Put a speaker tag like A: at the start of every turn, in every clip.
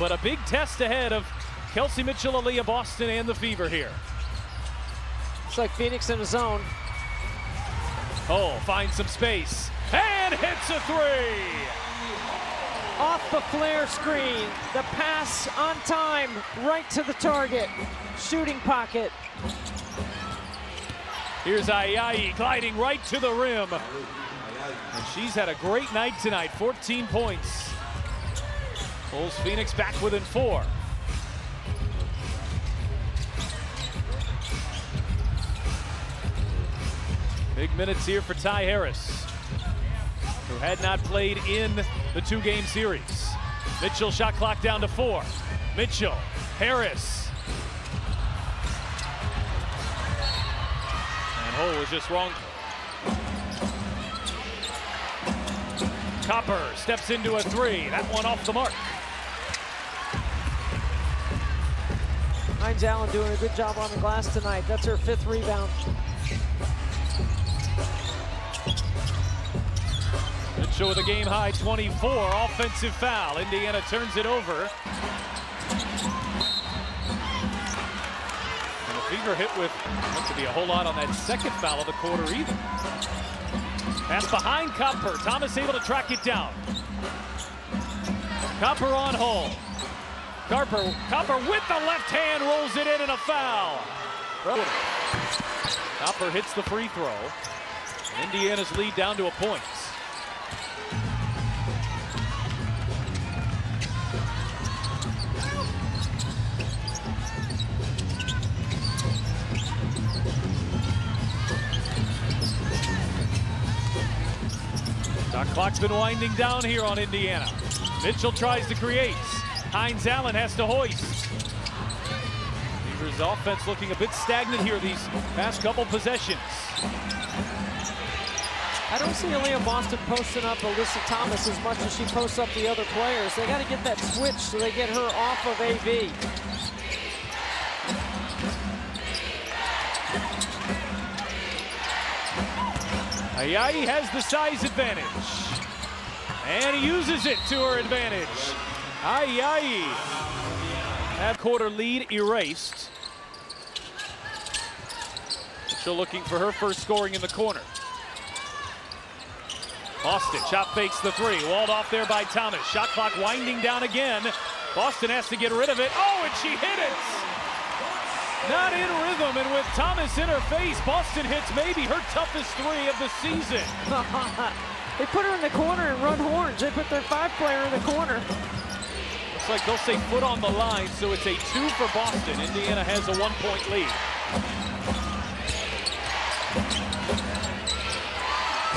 A: But a big test ahead of Kelsey Mitchell, Aaliyah Boston, and the Fever here.
B: It's like Phoenix in a zone.
A: Oh, finds some space and hits a three.
B: Off the flare screen, the pass on time, right to the target. Shooting pocket.
A: Here's Ayayi gliding right to the rim. And she's had a great night tonight, 14 points. Pulls Phoenix back within 4. Big minutes here for Ty Harris, who had not played in the 2-game series. Mitchell shot clock down to 4. Mitchell, Harris. And Hole was just wrong. Copper steps into a 3. That one off the mark.
B: Hines Allen doing a good job on the glass tonight. That's her 5th rebound.
A: Mitchell with a game-high 24. Offensive foul. Indiana turns it over. And the Fever hit with, not to be a whole lot on that second foul of the quarter either. Pass behind Copper. Thomas able to track it down. Copper on Hole. Copper with the left hand rolls it in and a foul. Copper hits the free throw. Indiana's lead down to a point. Shot clock's been winding down here on Indiana. Mitchell tries to create. Hines Allen has to hoist. Fever's offense looking a bit stagnant here these past couple possessions.
B: I don't see Aaliyah Boston posting up Alyssa Thomas as much as she posts up the other players. They got to get that switch so they get her off of AV.
A: Ayayi has the size advantage. And he uses it to her advantage. Ayayi. That quarter lead erased. Still looking for her first scoring in the corner. Boston, shot fakes the 3. Walled off there by Thomas. Shot clock winding down again. Boston has to get rid of it. Oh, and she hit it! Not in rhythm, and with Thomas in her face, Boston hits maybe her toughest 3 of the season.
B: They put her in the corner and run horns. They put their 5-player in the corner.
A: Looks like they'll say foot on the line, so it's a 2 for Boston. Indiana has a 1-point lead.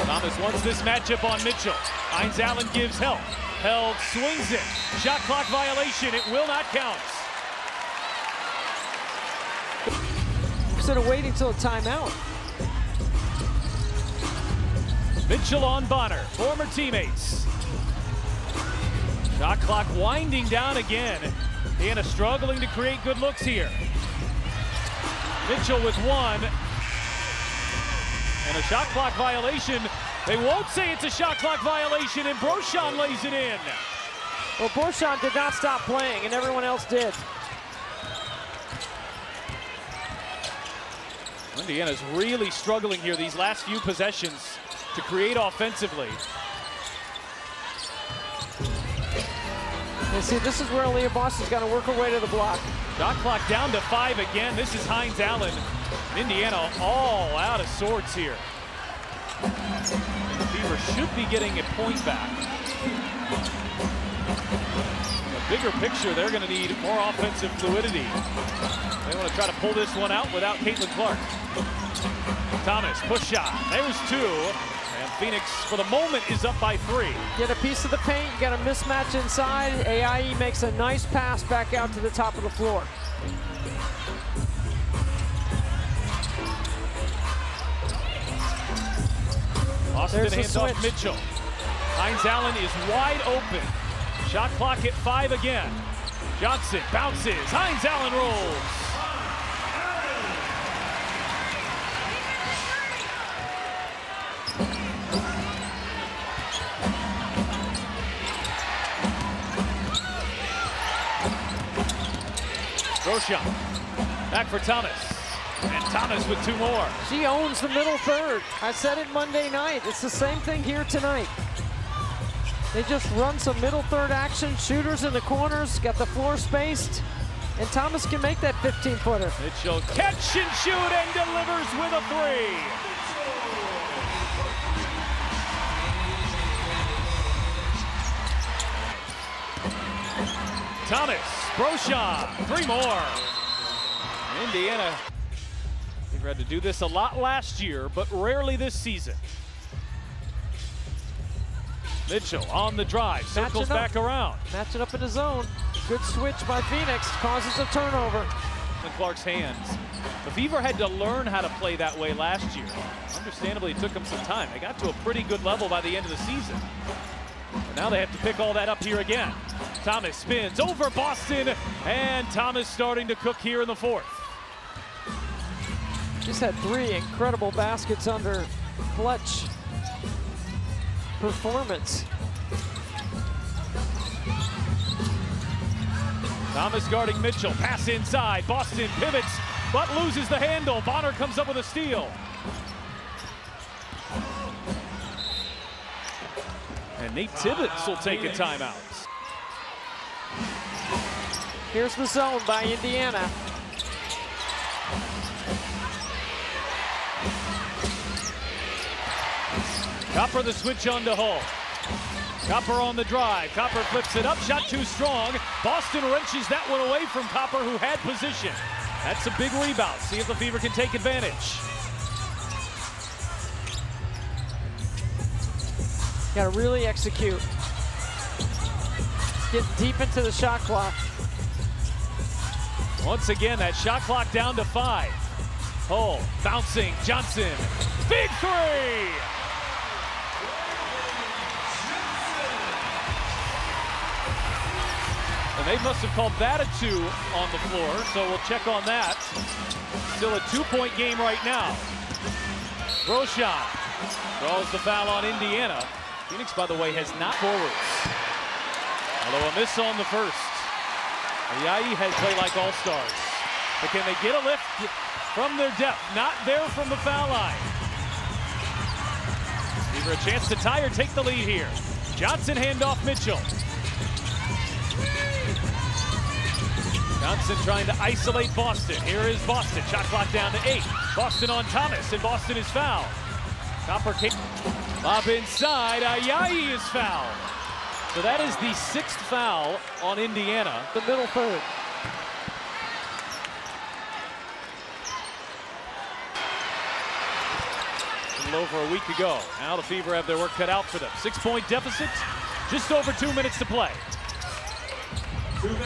A: Thomas wants this matchup on Mitchell. Hines Allen gives help. Held, swings it. Shot clock violation. It will not count.
B: Instead of waiting till a timeout.
A: Mitchell on Bonner, former teammates. Shot clock winding down again. Indiana struggling to create good looks here. Mitchell with 1. And a shot clock violation. They won't say it's a shot clock violation, and Brochan lays it in.
B: Well, Brochan did not stop playing, and everyone else did.
A: Indiana's really struggling here these last few possessions to create offensively.
B: And see, this is where Aaliyah Boston's got to work her way to the block.
A: Shot clock down to 5 again. This is Hines Allen. Indiana all out of sorts here. And the Fever should be getting a point back. The bigger picture, they're going to need more offensive fluidity. They want to try to pull this one out without Caitlin Clark. Thomas, push shot. There's 2. And Phoenix, for the moment, is up by 3.
B: Get a piece of the paint, you got a mismatch inside. Ayayi makes a nice pass back out to the top of the floor.
A: Austin hands off Mitchell. Hines Allen is wide open. Shot clock at 5 again. Johnson bounces. Hines Allen rolls. Roshan, back for Thomas. And Thomas with 2 more.
B: She owns the middle third. I said it Monday night. It's the same thing here tonight. They just run some middle third action. Shooters in the corners, got the floor spaced. And Thomas can make that 15-footer.
A: Mitchell catch and shoot and delivers with a 3. Thomas, Roshan, 3 more. Indiana, they've had to do this a lot last year, but rarely this season. Mitchell on the drive, circles back around.
B: Match it up in the zone. Good switch by Phoenix, causes a turnover.
A: In Clark's hands. The Fever had to learn how to play that way last year. Understandably, it took them some time. They got to a pretty good level by the end of the season. But now they have to pick all that up here again. Thomas spins over Boston, and Thomas starting to cook here in the 4th.
B: Just had 3 incredible baskets under clutch performance.
A: Thomas guarding Mitchell, pass inside, Boston pivots, but loses the handle. Bonner comes up with a steal. And Nate Tibbetts will take a timeout.
B: Here's the zone by Indiana.
A: Copper the switch on to Hull. Copper on the drive. Copper flips it up. Shot too strong. Boston wrenches that one away from Copper, who had position. That's a big rebound. See if the Fever can take advantage.
B: Got to really execute. Get deep into the shot clock.
A: Once again, that shot clock down to 5. Hull bouncing. Johnson. Big 3! And they must have called that a 2 on the floor, so we'll check on that. Still a 2-point game right now. Roshan draws the foul on Indiana. Phoenix, by the way, has not forwards. Although a miss on the first. Ayayi has played like all-stars. But can they get a lift from their depth? Not there from the foul line. Give her a chance to tie or take the lead here. Johnson handoff Mitchell. Johnson trying to isolate Boston. Here is Boston. Shot clock down to 8. Boston on Thomas, and Boston is fouled. Copper kick. Lob inside. Ayayi is fouled. So that is the 6th foul on Indiana.
B: The middle third.
A: A little over a week ago. Now the Fever have their work cut out for them. 6-point deficit. Just over 2 minutes to play.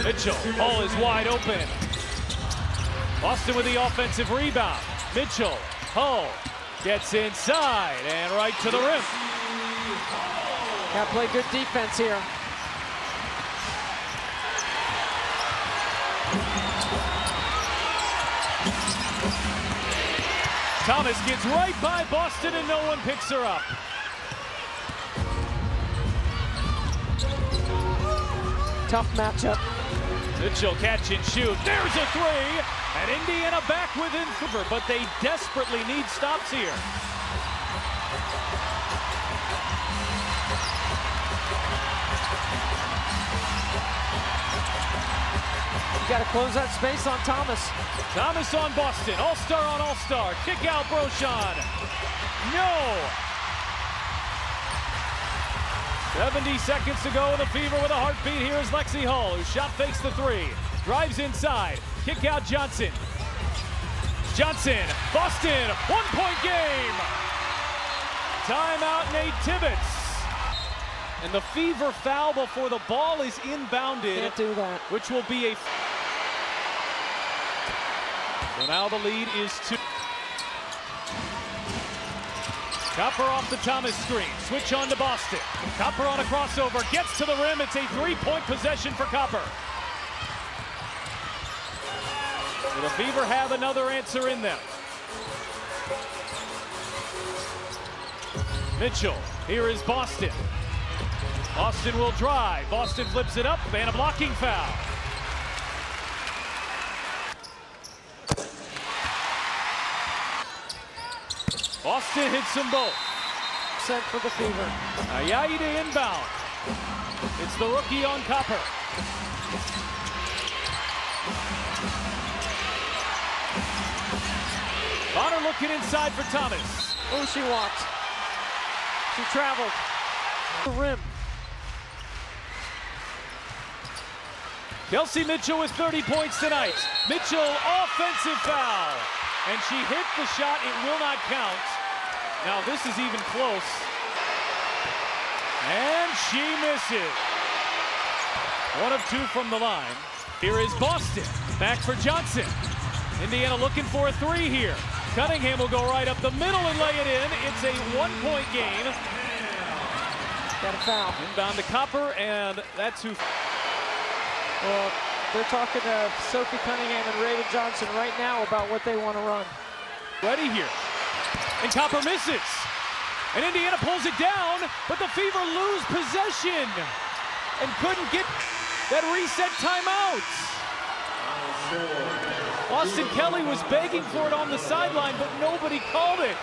A: Mitchell, Hull is wide open. Boston with the offensive rebound. Mitchell, Hull gets inside and right to the rim.
B: Got to play good defense here.
A: Thomas gets right by Boston and no one picks her up.
B: Tough matchup.
A: Mitchell catch and shoot. There's a 3. And Indiana back within cover, but they desperately need stops here.
B: You got to close that space on Thomas.
A: Thomas on Boston. All-star on all-star. Kick out Roshan. No. 70 seconds to go in the Fever with a heartbeat. Here is Lexi Hull, who shot fakes the 3. Drives inside. Kick out Johnson. Johnson. Boston. 1-point game. Timeout Nate Tibbetts. And the Fever foul before the ball is inbounded.
B: Can't do that.
A: Which will be a... So now the lead is 2. Copper off the Thomas screen. Switch on to Boston. Copper on a crossover. Gets to the rim. It's a 3-point possession for Copper. So the Fever have another answer in them. Mitchell. Here is Boston. Boston will drive. Boston flips it up and a blocking foul. Boston hits them both.
B: Set for the Fever.
A: Ayayi to inbound. It's the rookie on Copper. Bonner looking inside for Thomas.
B: Oh, she walked. She traveled. The rim.
A: Kelsey Mitchell with 30 points tonight. Mitchell, offensive foul. And she hit the shot. It will not count. Now this is even close. And she misses. 1 of 2 from the line. Here is Boston. Back for Johnson. Indiana looking for a 3 here. Cunningham will go right up the middle and lay it in. It's a 1-point game.
B: Got a foul.
A: Inbound to Copper, and that's who.
B: Well, they're talking to Sophie Cunningham and Rada Johnson right now about what they want to run.
A: Ready here. And Copper misses. And Indiana pulls it down, but the Fever lose possession and couldn't get that reset timeout. Austin Kelly was begging for it on the sideline, but nobody called it.